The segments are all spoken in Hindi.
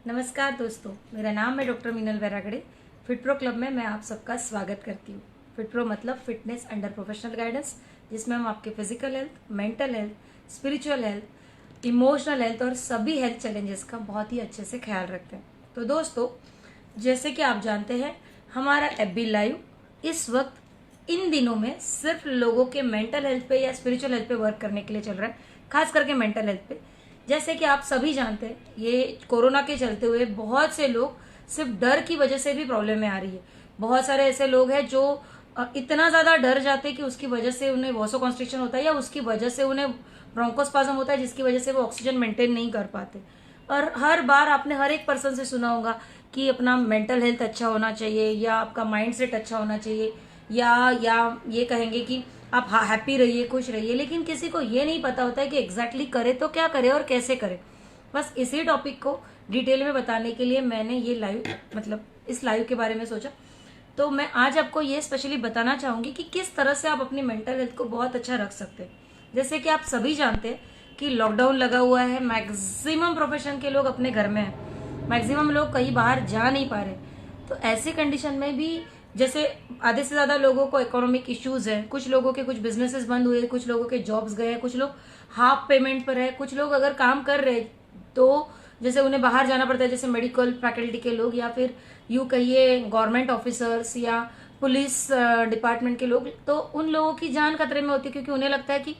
नमस्कार दोस्तों, मेरा नाम है doctor Meenal Vairagade. Fit pro club में मैं आप सबका स्वागत करती हूँ। फिट प्रो मतलब फिटनेस अंडर प्रोफेशनल गाइडेंस, जिसमें हम आपके physical health, mental health, spiritual health, emotional health और सभी हेल्थ चैलेंजेस का बहुत ही अच्छे से ख्याल रखते हैं। तो दोस्तों, जैसे कि आप जानते हैं, हमारा एफबी लाइव इस वक्त इन दिनों में सिर्फ लोगों के मेंटल हेल्थ पे या स्पिरिचुअल हेल्थ पे वर्क करने के लिए चल रहा है, खास करके मेंटल हेल्थ पे। जैसे कि आप सभी जानते हैं, ये कोरोना के चलते हुए बहुत से लोग सिर्फ डर की वजह से भी प्रॉब्लम में आ रही है। बहुत सारे ऐसे लोग हैं जो इतना ज्यादा डर जाते हैं कि उसकी वजह से उन्हें वॉसोकॉन्स्ट्रिक्शन होता है या उसकी वजह से उन्हें ब्रोंकोस्पाज्म होता है, जिसकी वजह से वो ऑक्सीजन मेंटेन नहीं कर पाते। और हर बार आपने हर एक पर्सन से सुना होगा कि अपना मेंटल हेल्थ अच्छा होना चाहिए या आपका माइंड सेट अच्छा होना चाहिए, या ये कहेंगे कि आप हैप्पी रहिए, खुश रहिए। लेकिन किसी को ये नहीं पता होता है कि एग्जैक्टली करे तो क्या करे और कैसे करे। बस इसी टॉपिक को डिटेल में बताने के लिए मैंने ये लाइव इस लाइव के बारे में सोचा। तो मैं आज आपको ये स्पेशली बताना चाहूंगी कि किस तरह से आप अपनी मेंटल हेल्थ को बहुत अच्छा रख सकते हैं। जैसे कि आप सभी जानते हैं कि लॉकडाउन लगा हुआ है, मैक्सिमम प्रोफेशन के लोग अपने घर में हैं, मैक्सिमम लोग कहीं बाहर जा नहीं पा रहे। तो ऐसी कंडीशन में भी जैसे आधे से ज्यादा लोगों को इकोनॉमिक इश्यूज है, कुछ लोगों के कुछ बिजनेसेस बंद हुए, कुछ लोगों के जॉब्स गए, कुछ लोग हाफ पेमेंट पर है, कुछ लोग अगर काम कर रहे तो जैसे उन्हें बाहर जाना पड़ता है, जैसे मेडिकल फैकल्टी के लोग या फिर यूं कहिए गवर्नमेंट ऑफिसर्स या पुलिस डिपार्टमेंट के लोग। तो उन लोगों की जान खतरे में होती है, क्योंकि उन्हें लगता है कि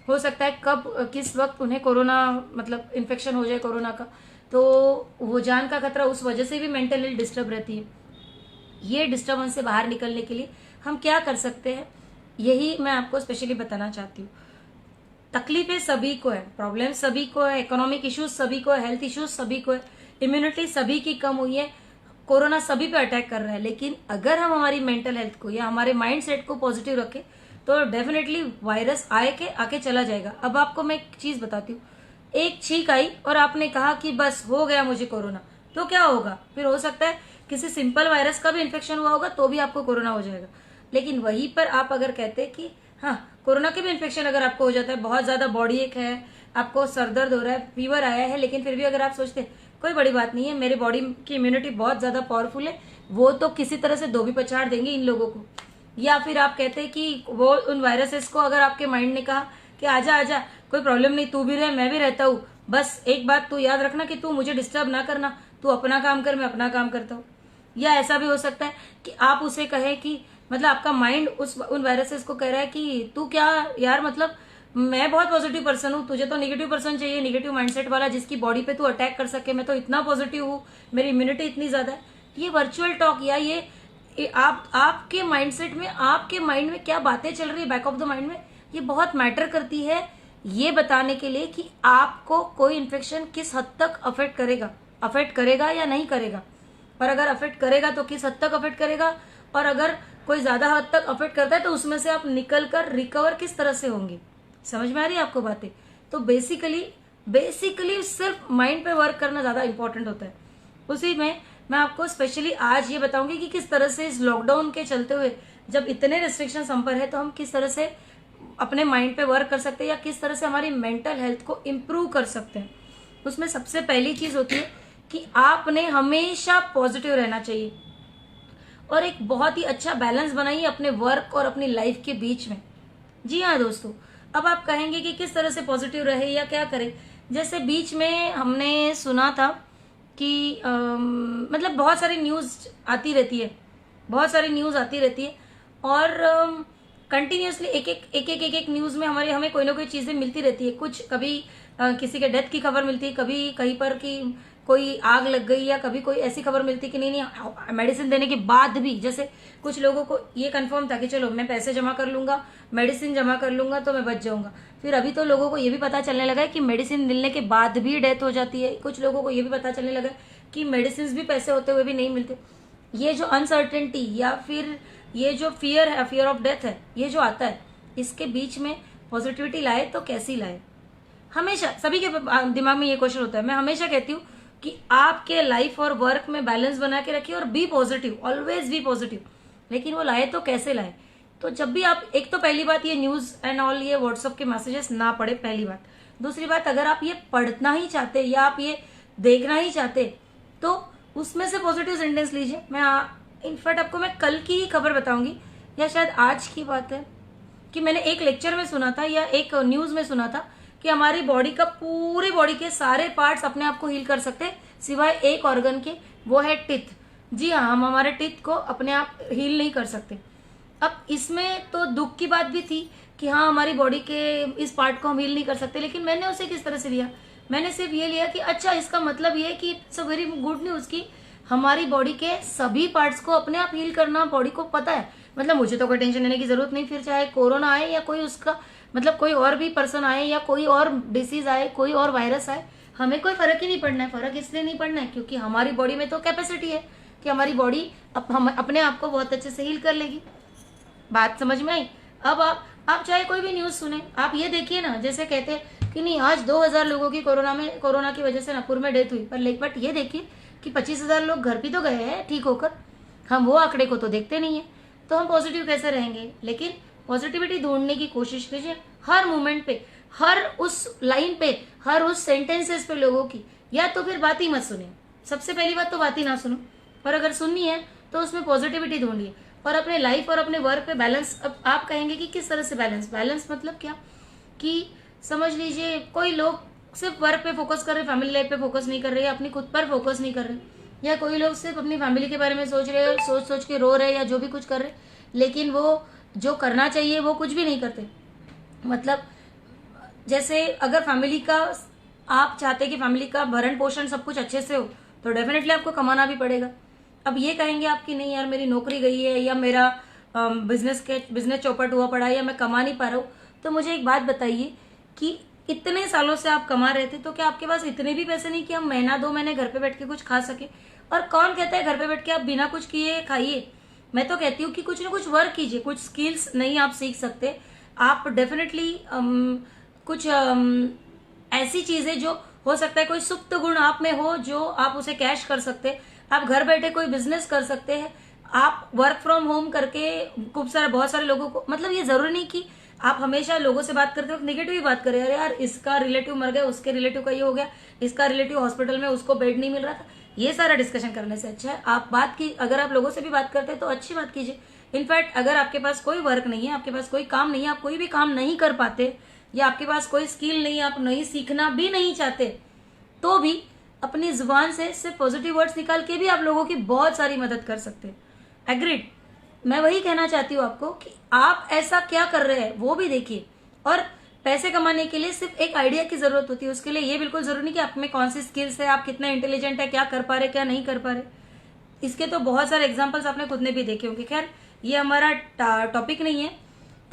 हो सकता है कब किस वक्त उन्हें कोरोना इन्फेक्शन हो जाए कोरोना का। तो वो जान का खतरा, उस वजह से भी मेंटल हेल्थ डिस्टर्ब रहती है। ये डिस्टर्बेंस से बाहर निकलने के लिए हम क्या कर सकते हैं, यही मैं आपको स्पेशली बताना चाहती हूँ। तकलीफें सभी को है, प्रॉब्लम सभी को है, इकोनॉमिक इश्यूज सभी को है, हेल्थ इश्यूज सभी को है, इम्यूनिटी सभी की कम हुई है, कोरोना सभी पे अटैक कर रहा है। लेकिन अगर हम हमारी मेंटल हेल्थ को या हमारे माइंड सेट को पॉजिटिव रखें तो डेफिनेटली वायरस आके चला जाएगा। अब आपको मैं एक चीज बताती हूँ, एक छींक आई और आपने कहा कि बस हो गया मुझे कोरोना, तो क्या होगा? फिर हो सकता है किसी सिंपल वायरस का भी इन्फेक्शन हुआ होगा तो भी आपको कोरोना हो जाएगा। लेकिन वहीं पर आप अगर कहते हैं कि हाँ, कोरोना के भी इन्फेक्शन अगर आपको हो जाता है, बहुत ज्यादा बॉडी एक है, आपको सर दर्द हो रहा है, फीवर आया है, लेकिन फिर भी अगर आप सोचते कोई बड़ी बात नहीं है, मेरी बॉडी की इम्यूनिटी बहुत ज्यादा पावरफुल है, वो तो किसी तरह से धोबी पछाड़ देंगे इन लोगों को। या फिर आप कहते हैं कि वो उन वायरसेस को अगर आपके माइंड ने कहा कि आजा आजा, कोई प्रॉब्लम नहीं, तू भी रहे मैं भी रहता हूँ, बस एक बात तू याद रखना कि तू मुझे डिस्टर्ब ना करना, तू अपना काम कर, मैं अपना काम करता हूँ। या ऐसा भी हो सकता है कि आप उसे कहे कि आपका माइंड उन वायरसेस को कह रहा है कि तू क्या यार, मैं बहुत पॉजिटिव पर्सन हूँ, तुझे तो नेगेटिव पर्सन चाहिए, नेगेटिव माइंडसेट वाला जिसकी बॉडी पे तू अटैक कर सके, मैं तो इतना पॉजिटिव हूँ, मेरी इम्यूनिटी इतनी ज्यादा है। ये वर्चुअल टॉक या ये आपके माइंडसेट में, आपके माइंड में क्या बातें चल रही है बैक ऑफ द माइंड में, ये बहुत मैटर करती है ये बताने के लिए कि आपको कोई इन्फेक्शन किस हद तक अफेक्ट करेगा या नहीं करेगा। और अगर अफेक्ट करेगा तो किस हद तक अफेक्ट करेगा, और अगर कोई ज्यादा हद तक अफेक्ट करता है तो उसमें से आप निकल कर रिकवर किस तरह से होंगे। समझ में आ रही है आपको बातें? तो बेसिकली सिर्फ माइंड पे वर्क करना ज्यादा इंपॉर्टेंट होता है। उसी में मैं आपको स्पेशली आज ये बताऊंगी कि किस तरह से इस लॉकडाउन के चलते हुए जब इतने रिस्ट्रिक्शन हम पर है तो हम किस तरह से अपने माइंड पे वर्क कर सकते हैं या किस तरह से हमारी मेंटल हेल्थ को इम्प्रूव कर सकते हैं। उसमें सबसे पहली चीज होती है कि आपने हमेशा पॉजिटिव रहना चाहिए और एक बहुत ही अच्छा बैलेंस बनाइए अपने वर्क और अपनी लाइफ के बीच में। जी हाँ दोस्तों, अब आप कहेंगे कि किस तरह से पॉजिटिव रहे या क्या करें। जैसे बीच में हमने सुना था कि बहुत सारी न्यूज आती रहती है, और कंटिन्यूअसली एक न्यूज में हमें कोई ना कोई चीजें मिलती रहती है। कुछ कभी किसी के डेथ की खबर मिलती है, कभी कहीं पर कि कोई आग लग गई, या कभी कोई ऐसी खबर मिलती कि नहीं मेडिसिन देने के बाद भी, जैसे कुछ लोगों को ये कंफर्म था कि चलो मैं पैसे जमा कर लूंगा, मेडिसिन जमा कर लूंगा तो मैं बच जाऊंगा। फिर अभी तो लोगों को ये भी पता चलने लगा है कि मेडिसिन मिलने के बाद भी डेथ हो जाती है। कुछ लोगों को ये भी पता चलने लगा है कि मेडिसिन भी पैसे होते हुए भी नहीं मिलते। ये जो अनसर्टेनिटी या फिर ये जो फियर है, फियर ऑफ डेथ है, ये जो आता है, इसके बीच में पॉजिटिविटी लाए तो कैसी लाए। हमेशा सभी के दिमाग में ये क्वेश्चन होता है। मैं हमेशा कहती हूँ कि आपके लाइफ और वर्क में बैलेंस बना के रखिए और be positive, always be positive. लेकिन वो लाए तो कैसे लाए? तो जब भी आप, एक तो पहली बात ये न्यूज एंड ऑल ये व्हाट्सएप के मैसेजेस ना पढ़े, पहली बात। दूसरी बात, अगर आप ये पढ़ना ही चाहते या आप ये देखना ही चाहते तो उसमें से पॉजिटिव सेंटेंस लीजिए। मैं इनफैक्ट आपको मैं कल की ही खबर बताऊंगी या शायद आज की बात है कि मैंने एक लेक्चर में सुना था या एक न्यूज में सुना था कि हमारी बॉडी का, पूरी बॉडी के सारे पार्ट्स अपने आप को हील कर सकते हैं सिवाय एक ऑर्गन के, वो है टिथ। जी हाँ, हम हमारे टिथ को अपने आप हील नहीं कर सकते। अब इसमें तो दुख की बात भी थी कि हाँ हमारी बॉडी के इस पार्ट को हम हील नहीं कर सकते, लेकिन मैंने उसे किस तरह से लिया, मैंने सिर्फ ये लिया कि अच्छा इसका मतलब ये है कि it's a very good news कि हमारी बॉडी के सभी पार्ट्स को अपने आप हील करना बॉडी को पता है। मतलब मुझे तो कोई टेंशन लेने की जरूरत नहीं, फिर चाहे कोरोना आए या कोई उसका मतलब कोई और भी पर्सन आए या कोई और डिसीज आए, कोई और वायरस आए, हमें कोई फर्क ही नहीं पड़ना है। फर्क इसलिए नहीं पड़ना है क्योंकि हमारी बॉडी में तो कैपेसिटी है कि हमारी बॉडी हम अपने आप को बहुत अच्छे से हील कर लेगी। बात समझ में आई? अब आप चाहे कोई भी न्यूज सुने, आप ये देखिए ना, जैसे कहते हैं कि नहीं आज 2000 लोगों की कोरोना की वजह से नागपुर में डेथ हुई, पर बट ये देखिए कि 25,000 लोग घर भी तो गए हैं ठीक होकर। हम वो आंकड़े को तो देखते नहीं है, तो हम पॉजिटिव कैसे रहेंगे? लेकिन पॉजिटिविटी ढूंढने की कोशिश कीजिए हर मोमेंट पे, हर उस लाइन पे, हर उस सेंटेंसेस पे लोगों की। या तो फिर बात ही मत सुनिए, सबसे पहली बात तो बात ही ना सुनो, पर अगर सुननी है तो उसमें पॉजिटिविटी ढूंढिए और अपने लाइफ और अपने वर्क पे बैलेंस। अब आप कहेंगे कि किस तरह से बैलेंस मतलब क्या, कि समझ लीजिए कोई लोग सिर्फ वर्क पे फोकस कर रहे, फैमिली लाइफ पे फोकस नहीं कर रहे, अपनी खुद पर फोकस नहीं कर रहे, या कोई लोग सिर्फ अपनी फैमिली के बारे में सोच रहे, सोच के रो रहे या जो भी कुछ कर रहे, लेकिन वो जो करना चाहिए वो कुछ भी नहीं करते। मतलब जैसे अगर फैमिली का, आप चाहते कि फैमिली का भरण पोषण सब कुछ अच्छे से हो तो डेफिनेटली आपको कमाना भी पड़ेगा। अब ये कहेंगे आप कि नहीं यार मेरी नौकरी गई है या मेरा बिजनेस चौपट हुआ पड़ा है या मैं कमा नहीं पा रहा हूँ, तो मुझे एक बात बताइए कि इतने सालों से आप कमा रहे थे तो क्या आपके पास इतने भी पैसे नहीं कि हम महीना 2 महीने घर पे बैठ के कुछ खा सके? और कौन कहता है घर पे बैठ के आप बिना कुछ किए खाइए? मैं तो कहती हूँ कि कुछ ना कुछ वर्क कीजिए, कुछ स्किल्स नहीं आप सीख सकते, आप डेफिनेटली कुछ ऐसी चीजें जो हो सकता है कोई सुप्त गुण आप में हो जो आप उसे कैश कर सकते, आप घर बैठे कोई बिजनेस कर सकते हैं, आप वर्क फ्रॉम होम करके बहुत सारे लोगों को, मतलब ये जरूरी नहीं कि आप हमेशा लोगों से बात करते वक्त नेगेटिव ही बात करें, अरे यार इसका रिलेटिव मर गया, उसके रिलेटिव का ये हो गया, इसका रिलेटिव हॉस्पिटल में उसको बेड नहीं मिल रहा था। ये सारा डिस्कशन करने से अच्छा है आप बात की, अगर आप लोगों से भी बात करते हैं तो अच्छी बात कीजिए। इनफैक्ट अगर आपके पास कोई वर्क नहीं है, आपके पास कोई काम नहीं है, आप कोई भी काम नहीं कर पाते या आपके पास कोई स्किल नहीं, आप नहीं सीखना भी नहीं चाहते, तो भी अपनी जुबान से सिर्फ पॉजिटिव वर्ड्स निकाल के भी आप लोगों की बहुत सारी मदद कर सकते हैं। एग्रीड? मैं वही कहना चाहती हूँ आपको कि आप ऐसा क्या कर रहे हैं वो भी देखिए। और पैसे कमाने के लिए सिर्फ एक आइडिया की जरूरत होती है, उसके लिए ये बिल्कुल जरूरी नहीं कि आप में कौन सी स्किल्स है, आप कितने इंटेलिजेंट है, क्या कर पा रहे क्या नहीं कर पा रहे। इसके तो बहुत सारे एग्जाम्पल्स आपने खुद ने भी देखे होंगे। खैर ये हमारा टॉपिक नहीं है,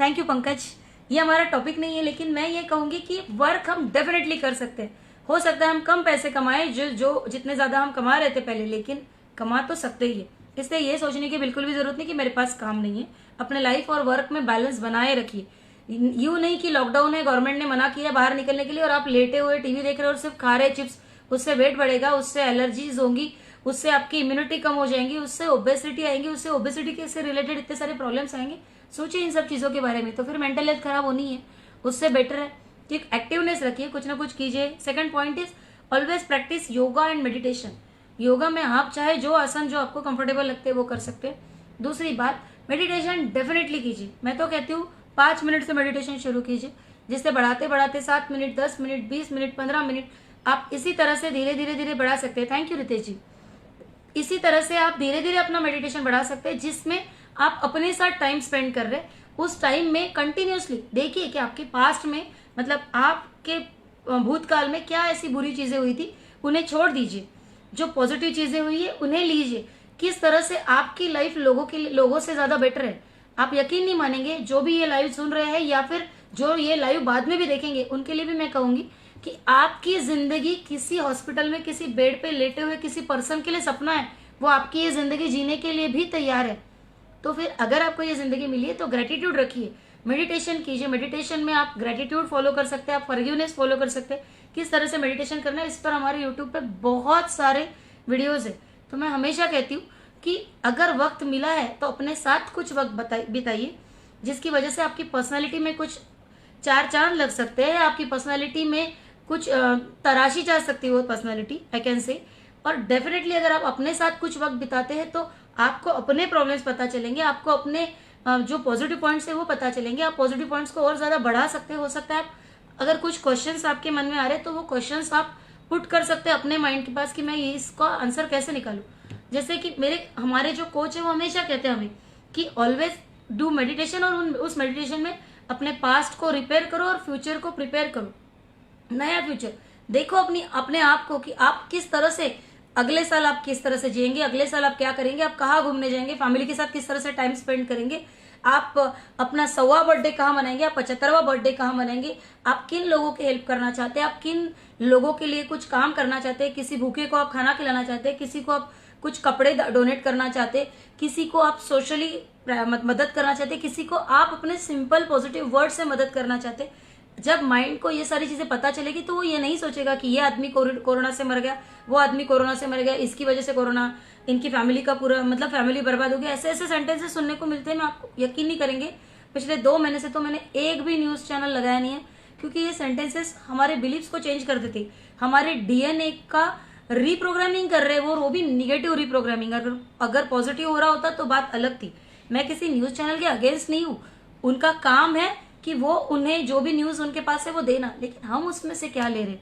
थैंक यू पंकज, ये हमारा टॉपिक नहीं है, लेकिन मैं ये कहूंगी कि वर्क हम डेफिनेटली कर सकते हैं। हो सकता है हम कम पैसे कमाएं जो जितने ज्यादा हम कमा रहे थे पहले, लेकिन कमा तो सकते ही है। इसलिए ये सोचने की बिल्कुल भी जरूरत नहीं कि मेरे पास काम नहीं है। अपने लाइफ और वर्क में बैलेंस बनाए रखिए। यूं नहीं कि लॉकडाउन है, गवर्नमेंट ने मना किया बाहर निकलने के लिए और आप लेटे हुए टीवी देख रहे हो और सिर्फ खा रहे चिप्स, उससे वेट बढ़ेगा, उससे एलर्जीज होंगी, उससे आपकी इम्यूनिटी कम हो जाएंगी, उससे ओबेसिटी आएंगी, उससे ओबेसिटी के से रिलेटेड इतने सारे प्रॉब्लम्स आएंगे। सोचिए इन सब चीजों के बारे में, तो फिर मेंटल हेल्थ खराब होनी है। उससे बेटर है कि एक्टिवनेस रखिए, कुछ ना कुछ कीजिए। Second point is always practice yoga and meditation. Yoga में आप चाहे जो आसन जो आपको कंफर्टेबल लगते हैं वो कर सकते हैं। दूसरी बात, मेडिटेशन डेफिनेटली कीजिए। मैं तो कहती हूँ 5 मिनट से मेडिटेशन शुरू कीजिए, जिससे बढ़ाते बढ़ाते 7 मिनट, 10 मिनट, 20 मिनट, 15 मिनट, आप इसी तरह से धीरे धीरे धीरे बढ़ा सकते हैं। थैंक यू रितेश जी। इसी तरह से आप धीरे धीरे अपना मेडिटेशन बढ़ा सकते हैं, जिसमें आप अपने साथ टाइम स्पेंड कर रहे हैं। उस टाइम में कंटिन्यूअसली देखिए कि आपके पास्ट में, मतलब आपके भूतकाल में क्या ऐसी बुरी चीजें हुई थी, उन्हें छोड़ दीजिए। जो पॉजिटिव चीजें हुई है उन्हें लीजिए। किस तरह से आपकी लाइफ लोगों से ज्यादा बेटर है। आप यकीन नहीं मानेंगे, जो भी ये लाइव सुन रहे हैं या फिर जो ये लाइव बाद में भी देखेंगे, उनके लिए भी मैं कहूंगी कि आपकी जिंदगी किसी हॉस्पिटल में किसी बेड पे लेटे हुए किसी पर्सन के लिए सपना है, वो आपकी ये जिंदगी जीने के लिए भी तैयार है। तो फिर अगर आपको ये जिंदगी मिली है तो ग्रेटिट्यूड रखिए, मेडिटेशन कीजिए। मेडिटेशन में आप ग्रेटिट्यूड फॉलो कर सकते हैं, आप फॉरगिवनेस फॉलो कर सकते हैं। किस तरह से मेडिटेशन करना है, इस पर हमारे यूट्यूब पे बहुत सारे वीडियोज है। तो मैं हमेशा कहती हूँ कि अगर वक्त मिला है तो अपने साथ कुछ वक्त बिताइए, जिसकी वजह से आपकी पर्सनैलिटी में कुछ 4 चांद लग सकते हैं, आपकी पर्सनैलिटी में कुछ तराशी जा सकती है वो पर्सनैलिटी, आई कैन से। और डेफिनेटली अगर आप अपने साथ कुछ वक्त बिताते हैं तो आपको अपने प्रॉब्लम्स पता चलेंगे, आपको अपने जो पॉजिटिव पॉइंट्स है वो पता चलेंगे। आप पॉजिटिव पॉइंट्स को और ज्यादा बढ़ा सकते हैं। हो सकता है आप अगर कुछ क्वेश्चंस आपके मन में आ रहे हैं तो वो क्वेश्चंस आप पुट कर सकते हैं अपने माइंड के पास कि मैं ये इसका आंसर कैसे निकालूं। जैसे कि हमारे जो कोच है वो हमेशा कहते हैं हमें कि ऑलवेज डू मेडिटेशन, और उस मेडिटेशन में अपने पास्ट को रिपेयर करो और फ्यूचर को प्रिपेयर करो, नया फ्यूचर देखो अपने आप को कि आप किस तरह से अगले साल आप किस तरह से जिएंगे, अगले साल आप क्या करेंगे, आप कहाँ घूमने जाएंगे, फैमिली के साथ किस तरह से टाइम स्पेंड करेंगे, आप अपना 100वां बर्थडे कहाँ मनाएंगे, आप 75वां बर्थडे कहाँ मनाएंगे, आप किन लोगों की हेल्प करना चाहते हैं, आप किन लोगों के लिए कुछ काम करना चाहते हैं, किसी भूखे को आप खाना खिलाना चाहते हैं, किसी को आप कुछ कपड़े डोनेट करना चाहते हैं, किसी को आप सोशली मदद करना चाहते हैं, किसी को आप अपने सिंपल पॉजिटिव वर्ड से मदद करना चाहते हैं। जब माइंड को ये सारी चीजें पता चलेगी तो वो ये नहीं सोचेगा कि ये आदमी कोरोना से मर गया, वो आदमी कोरोना से मर गया, इसकी वजह से कोरोना, इनकी फैमिली का पूरा मतलब फैमिली बर्बाद हो गया। ऐसे ऐसे सेंटेंसेस सुनने को मिलते हैं, मैं आपको यकीन नहीं करेंगे पिछले 2 महीने से तो मैंने एक भी न्यूज चैनल लगाया नहीं है, क्योंकि ये सेंटेंसेस हमारे बिलीव्स को चेंज कर देते, हमारे डीएनए का रिप्रोग्रामिंग कर रहे हैं वो भी निगेटिव रिप्रोग्रामिंग। अगर पॉजिटिव हो रहा होता तो बात अलग थी। मैं किसी न्यूज चैनल के अगेंस्ट नहीं हूँ, उनका काम है कि वो उन्हें जो भी न्यूज उनके पास है वो देना, लेकिन हम उसमें से क्या ले रहे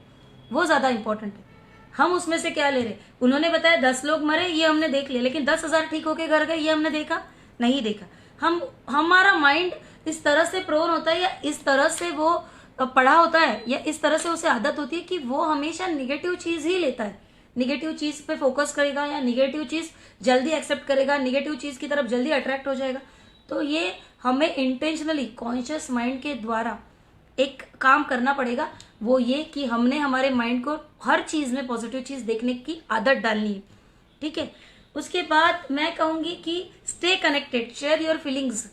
वो ज्यादा इंपॉर्टेंट है। हम उसमें से क्या ले रहे, उन्होंने बताया 10 लोग मरे ये हमने देख लिया, लेकिन 10,000 ठीक होके घर गए ये हमने देखा नहीं देखा। हमारा माइंड इस तरह से प्रोन होता है या इस तरह से वो पढ़ा होता है या इस तरह से उसे आदत होती है कि वो हमेशा निगेटिव चीज ही लेता है, निगेटिव चीज पे फोकस करेगा या निगेटिव चीज जल्दी एक्सेप्ट करेगा, निगेटिव चीज की तरफ जल्दी अट्रैक्ट हो जाएगा। तो ये हमें इंटेंशनली कॉन्शियस माइंड के द्वारा एक काम करना पड़ेगा, वो ये कि हमने हमारे माइंड को हर चीज में पॉजिटिव चीज देखने की आदत डालनी है। ठीक है, उसके बाद मैं कहूंगी कि stay connected, share your feelings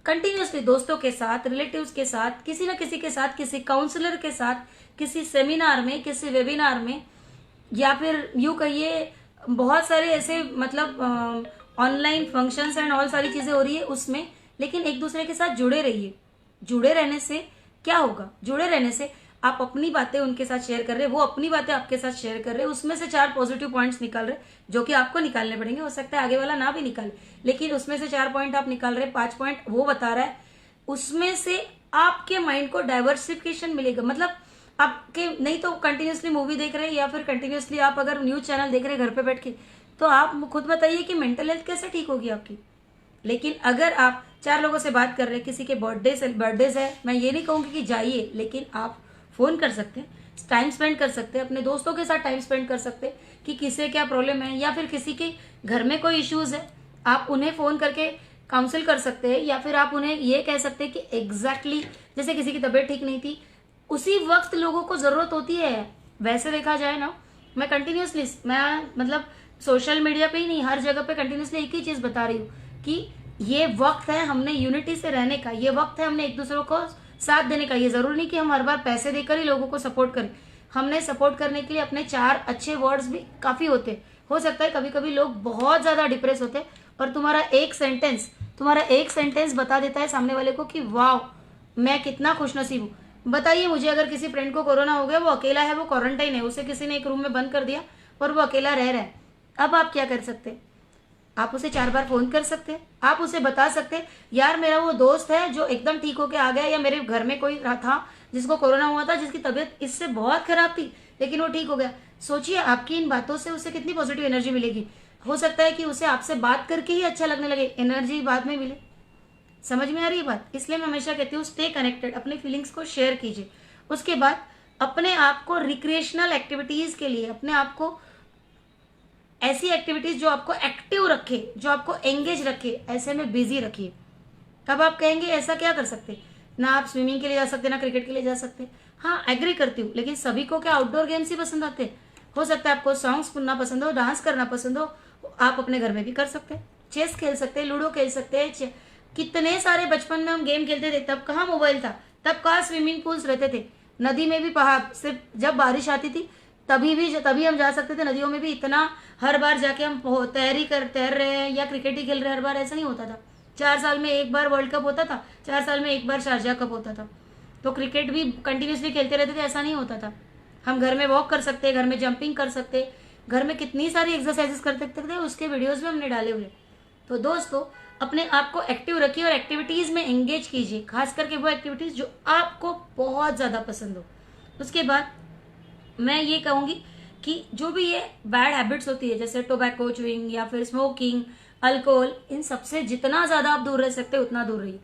continuously, दोस्तों के साथ, रिलेटिव्स के साथ, किसी न किसी के साथ, किसी काउंसलर के साथ, किसी सेमिनार में, किसी वेबिनार में, या फिर यूं कहिए बहुत सारे ऐसे मतलब ऑनलाइन फंक्शंस एंड ऑल सारी चीजें हो रही है उसमें, लेकिन एक दूसरे के साथ जुड़े रहिए। जुड़े रहने से क्या होगा, जुड़े रहने से आप अपनी बातें उनके साथ शेयर कर रहे हैं, वो अपनी बातें आपके साथ शेयर कर रहे हैं, उसमें से 4 पॉजिटिव पॉइंट्स निकाल रहे जो कि आपको निकालने पड़ेंगे। हो सकता है आगे वाला ना भी निकाले, लेकिन उसमें से 4 पॉइंट आप निकाल रहे, 5 पॉइंट वो बता रहा है, उसमें से आपके माइंड को डाइवर्सिफिकेशन मिलेगा। मतलब आपके नहीं तो कंटिन्यूसली मूवी देख रहे हैं या फिर कंटिन्यूसली आप अगर न्यूज चैनल देख रहे हैं घर पे बैठ के, तो आप खुद बताइए कि मेंटल हेल्थ कैसे ठीक होगी आपकी। लेकिन अगर आप 4 लोगों से बात कर रहे हैं, किसी के बर्थडेज है, मैं ये नहीं कहूंगी कि जाइए, लेकिन आप फोन कर सकते हैं, टाइम स्पेंड कर सकते हैं, अपने दोस्तों के साथ टाइम स्पेंड कर सकते हैं कि किसे क्या प्रॉब्लम है, या फिर किसी के घर में कोई इश्यूज है, आप उन्हें फोन करके काउंसिल कर सकते हैं, या फिर आप उन्हें ये कह सकते हैं कि एग्जैक्टली जैसे किसी की तबीयत ठीक नहीं थी, उसी वक्त लोगों को जरूरत होती है। वैसे देखा जाए ना, मैं कंटिन्यूसली मतलब सोशल मीडिया पे ही नहीं, हर जगह पे कंटिन्यूसली एक ही चीज बता रही हूँ कि ये वक्त है हमने यूनिटी से रहने का, ये वक्त है हमने एक दूसरे को साथ देने का। ये जरूरी नहीं कि हम हर बार पैसे देकर ही लोगों को सपोर्ट करें, हमने सपोर्ट करने के लिए अपने 4 अच्छे वर्ड्स भी काफी होते। हो सकता है कभी कभी लोग बहुत ज्यादा डिप्रेस होते और तुम्हारा एक सेंटेंस बता देता है सामने वाले को कि वाह मैं कितना खुशनसीब हूँ। बताइए मुझे, अगर किसी फ्रेंड को कोरोना हो गया, वो अकेला है, वो क्वारंटाइन है, उसे किसी ने एक रूम में बंद कर दिया और वो अकेला रह रहा है, अब आप क्या कर सकते हैं? आप उसे 4 बार फोन कर सकते हैं, आप उसे बता सकते हैं यार मेरा वो दोस्त है जो एकदम ठीक होके आ गया, या मेरे घर में कोई था जिसको कोरोना हुआ था, जिसकी तबीयत इससे बहुत खराब थी लेकिन वो ठीक हो गया। सोचिए आपकी इन बातों से उसे कितनी पॉजिटिव एनर्जी मिलेगी। हो सकता है कि उसे आपसे बात करके ही अच्छा लगने लगे, एनर्जी बाद में मिले। समझ में आ रही है बात? इसलिए मैं हमेशा कहती हूँ स्टे कनेक्टेड, अपनी फीलिंग्स को शेयर कीजिए। उसके बाद अपने आप को रिक्रिएशनल एक्टिविटीज के लिए, अपने आप को ऐसी एक्टिविटीज जो आपको एक्टिव रखे, जो आपको एंगेज रखे, ऐसे में बिजी रखिए। तब आप कहेंगे ऐसा क्या कर सकते, ना आप स्विमिंग के लिए जा सकते, ना क्रिकेट के लिए जा सकते। हाँ एग्री करती हूँ, लेकिन सभी को क्या आउटडोर गेम्स ही पसंद आते हैं? हो सकता है आपको सॉन्ग्स सुनना पसंद हो, डांस करना पसंद हो, आप अपने घर में भी कर सकते हैं, चेस खेल सकते हैं, लूडो खेल सकते हैं। कितने सारे बचपन में हम गेम खेलते थे, तब कहाँ मोबाइल था, तब कहाँ स्विमिंग पूल्स रहते थे, नदी में भी पहाड़, सिर्फ जब बारिश आती थी तभी हम जा सकते थे नदियों में भी। इतना हर बार जाके हम तैर रहे हैं या क्रिकेट ही खेल रहे हैं हर बार, ऐसा नहीं होता था। 4 साल में एक बार वर्ल्ड कप होता था, 4 साल में एक बार शारजा कप होता था, तो क्रिकेट भी कंटिन्यूसली खेलते रहते थे, ऐसा नहीं होता था। हम घर में वॉक कर सकते, घर में जंपिंग कर सकते, घर में कितनी सारी एक्सरसाइजेस कर सकते थे, उसके वीडियोस भी हमने डाले हुए। तो दोस्तों, अपने आप को एक्टिव रखिए और एक्टिविटीज में एंगेज कीजिए, खास करके वो एक्टिविटीज जो आपको बहुत ज्यादा पसंद हो। उसके बाद मैं ये कहूंगी कि जो भी ये बैड हैबिट्स होती है, जैसे टोबैको च्यूइंग या फिर स्मोकिंग, अल्कोहल, इन सबसे जितना ज्यादा आप दूर रह सकते हैं उतना दूर रहिए।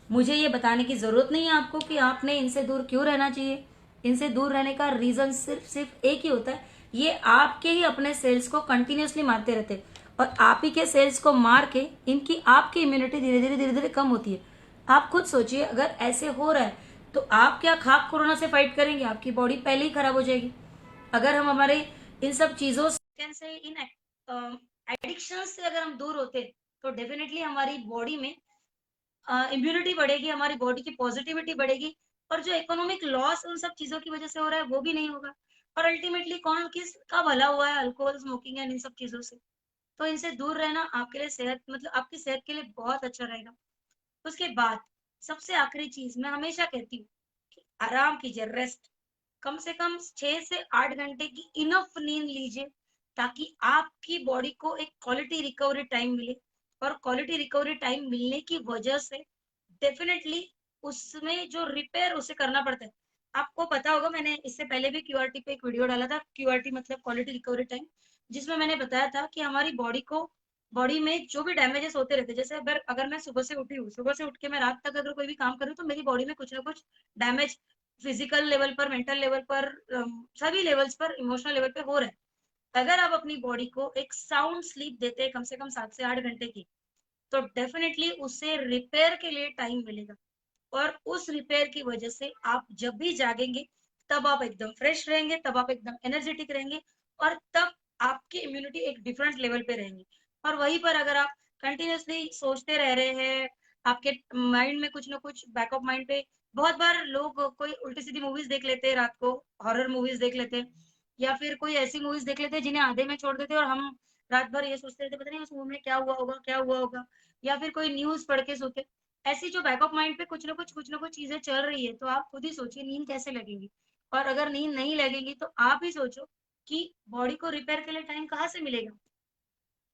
मुझे ये बताने की जरूरत नहीं है आपको कि आपने इनसे दूर क्यों रहना चाहिए। इनसे दूर रहने का रीजन सिर्फ सिर्फ एक ही होता है, ये आपके ही अपने सेल्स को कंटिन्यूसली मारते रहते हैं, और आप ही के सेल्स को मार के इनकी आपकी इम्यूनिटी धीरे धीरे कम होती है। आप खुद सोचिए, अगर ऐसे हो रहा है तो आप क्या खाक कोरोना से फाइट करेंगे? आपकी बॉडी पहले ही खराब हो जाएगी। अगर हम हमारे इन सब चीजों से, इन एडिक्शन से अगर हम दूर होते, तो डेफिनेटली हमारी बॉडी में इम्यूनिटी बढ़ेगी, हमारी बॉडी की पॉजिटिविटी बढ़ेगी, और जो इकोनॉमिक लॉस उन सब चीजों की वजह से हो रहा है वो भी नहीं होगा। और अल्टीमेटली कौन किस का भला हुआ है अल्कोहल, स्मोकिंग एंड इन सब चीजों से? तो इनसे दूर रहना आपके लिए सेहत, मतलब आपकी सेहत के लिए बहुत अच्छा रहेगा। उसके बाद सबसे आखिरी चीज मैं हमेशा कहती हूँ कि आराम कीजिए, रेस्ट। कम से कम 6 से 8 घंटे की इनफ नींद लीजिए, ताकि आपकी बॉडी को एक क्वालिटी रिकवरी टाइम मिले। और क्वालिटी रिकवरी टाइम मिलने की वजह से डेफिनेटली उसमें जो रिपेयर उसे करना पड़ता है। आपको पता होगा, मैंने इससे पहले भी क्यूआरटी पे एक वीडियो डाला था, क्यूआरटी मतलब क्वालिटी रिकवरी टाइम, जिसमें मैंने बताया था कि हमारी बॉडी में जो भी डैमेजेस होते रहते हैं, जैसे अगर मैं सुबह से उठी हूँ, सुबह से उठ के मैं रात तक अगर कोई भी काम करूँ, तो मेरी बॉडी में कुछ ना कुछ डैमेज फिजिकल लेवल पर, मेंटल लेवल पर, सभी लेवल्स पर, इमोशनल लेवल पे हो रहा है। अगर आप अपनी बॉडी को एक साउंड स्लीप देते हैं, कम से कम 7 से 8 घंटे की, तो डेफिनेटली उससे रिपेयर के लिए टाइम मिलेगा। और उस रिपेयर की वजह से आप जब भी जागेंगे, तब आप एकदम फ्रेश रहेंगे, तब आप एकदम एनर्जेटिक रहेंगे, और तब आपकी इम्यूनिटी एक डिफरेंट लेवल पे रहेंगी। और वहीं पर अगर आप कंटिन्यूसली सोचते रह रहे हैं, आपके माइंड में कुछ ना कुछ बैकअप माइंड पे, बहुत बार लोग कोई उल्टी सीधी मूवीज देख लेते हैं रात को, हॉरर मूवीज देख लेते हैं, या फिर कोई ऐसी मूवीज देख लेते हैं जिन्हें आधे में छोड़ देते हैं, और हम रात भर ये सोचते रहते, पता नहीं उस मूवी में क्या हुआ होगा, क्या हुआ होगा, या फिर कोई न्यूज पढ़ के सोते। ऐसी जो बैकअप माइंड पे कुछ ना कुछ चीजें चल रही है, तो आप खुद ही सोचिए नींद कैसे लगेगी। और अगर नींद नहीं लगेगी, तो आप ही सोचो कि बॉडी को रिपेयर के लिए टाइम कहाँ से मिलेगा।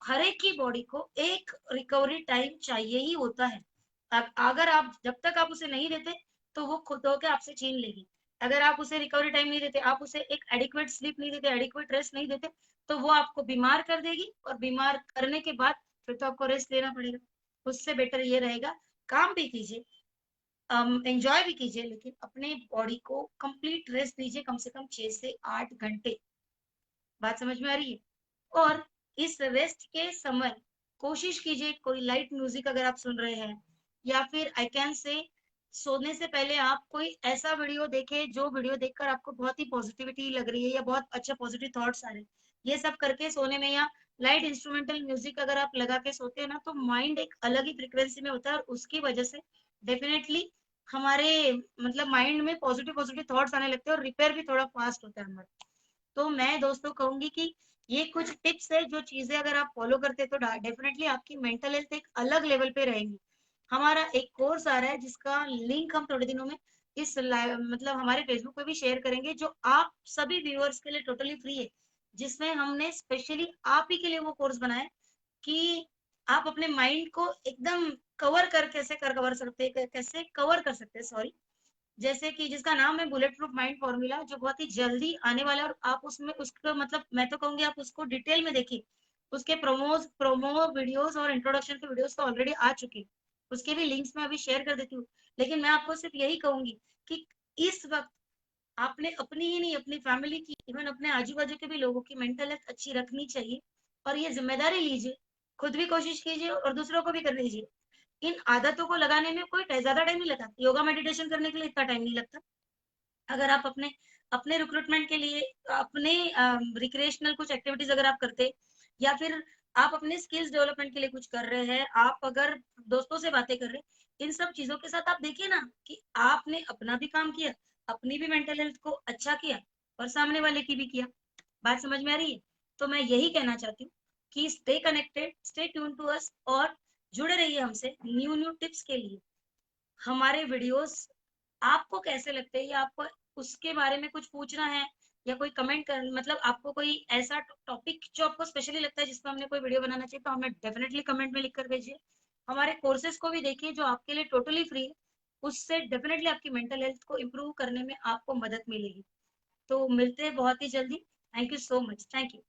हर एक की बॉडी को एक रिकवरी टाइम चाहिए ही होता है। अगर आप, जब तक आप उसे नहीं देते, तो वो खुद होकर आपसे छीन लेगी। अगर आप उसे रिकवरी टाइम नहीं देते, आप उसे एक एडिक्वेट स्लीप नहीं देते, एडिक्वेट रेस्ट नहीं देते, तो वो आपको बीमार कर देगी, और बीमार करने के बाद फिर तो आपको रेस्ट लेना पड़ेगा। उससे बेटर ये रहेगा, काम भी कीजिए, एंजॉय भी कीजिए, लेकिन अपने बॉडी को कंप्लीट रेस्ट दीजिए, कम से कम 6 से 8 घंटे। बात समझ में आ रही है? और इस रेस्ट के समय कोशिश कीजिए, कोई लाइट म्यूजिक अगर आप सुन रहे हैं, या फिर आई कैन से सोने से पहले आप कोई ऐसा वीडियो देखें जो वीडियो देखकर आपको बहुत ही पॉजिटिविटी लग रही है, या बहुत अच्छा पॉजिटिव थॉट्स आ रहे हैं। ये सब करके सोने में, या लाइट इंस्ट्रूमेंटल म्यूजिक अगर आप लगा के सोते हैं ना, तो माइंड एक अलग ही फ्रिक्वेंसी में होता है, और उसकी वजह से डेफिनेटली हमारे, मतलब माइंड में पॉजिटिव पॉजिटिव थॉट्स आने लगते हैं, और रिपेयर भी थोड़ा फास्ट होता है हमारा। तो मैं दोस्तों कहूंगी कि ये कुछ टिप्स है, जो चीजें अगर आप फॉलो करते हैं, तो डेफिनेटली आपकी मेंटल हेल्थ एक अलग लेवल पे रहेगी। हमारा एक कोर्स आ रहा है, जिसका लिंक हम थोड़े दिनों में इस मतलब हमारे फेसबुक पे भी शेयर करेंगे, जो आप सभी व्यूअर्स के लिए टोटली फ्री है, जिसमें हमने स्पेशली आप ही के लिए वो कोर्स बनाया है कि आप अपने माइंड को एकदम कवर कर कैसे कवर सकते हैं, कैसे कवर कर सकते हैं, सॉरी, जैसे कि जिसका नाम है बुलेट प्रूफ माइंड फॉर्मूला, जो बहुत ही जल्दी आने वाला है। और आप उसमें उसका मतलब, मैं तो कहूंगी आप उसको डिटेल में देखिए। उसके प्रोमो वीडियोस और इंट्रोडक्शन के वीडियोस तो ऑलरेडी आ चुके हैं, उसके भी लिंक्स मैं अभी शेयर कर देती हूँ। लेकिन मैं आपको सिर्फ यही कहूंगी कि इस वक्त आपने अपनी ही नहीं, अपनी फैमिली की, इवन अपने आजू बाजू के भी लोगों की मेंटल हेल्थ अच्छी रखनी चाहिए। और ये जिम्मेदारी लीजिए, खुद भी कोशिश कीजिए और दूसरों को भी करने दीजिए। इन आदतों को लगाने में कोई ज्यादा टाइम नहीं लगता, योगा मेडिटेशन करने के लिए इतना टाइम नहीं लगता। अगर आप अपने अपने रिक्रूटमेंट के लिए, अपने रिक्रिएशनल कुछ एक्टिविटीज अगर आप करते, या फिर आप अपने स्किल्स डेवलपमेंट के लिए कुछ कर रहे हैं, आप अगर दोस्तों से बातें कर रहे हैं, इन सब चीजों के साथ आप देखिए ना कि आपने अपना भी काम किया, अपनी भी मेंटल हेल्थ को अच्छा किया, और सामने वाले की भी किया। बात समझ में आ रही है? तो मैं यही कहना चाहती हूँ कि stay connected, stay tuned to us, और जुड़े रहिए हमसे न्यू न्यू टिप्स के लिए। हमारे वीडियोस आपको कैसे लगते हैं, या आपको उसके बारे में कुछ पूछना है, या कोई कमेंट कर, मतलब आपको कोई ऐसा टॉपिक जो आपको स्पेशली लगता है जिस पर हमने कोई वीडियो बनाना चाहिए, तो हमें डेफिनेटली कमेंट में लिख कर भेजिए। हमारे कोर्सेज को भी देखिए जो आपके लिए टोटली फ्री है, उससे डेफिनेटली आपकी मेंटल हेल्थ को इम्प्रूव करने में आपको मदद मिलेगी। तो मिलते हैं बहुत ही जल्दी। Thank you so much. Thank you.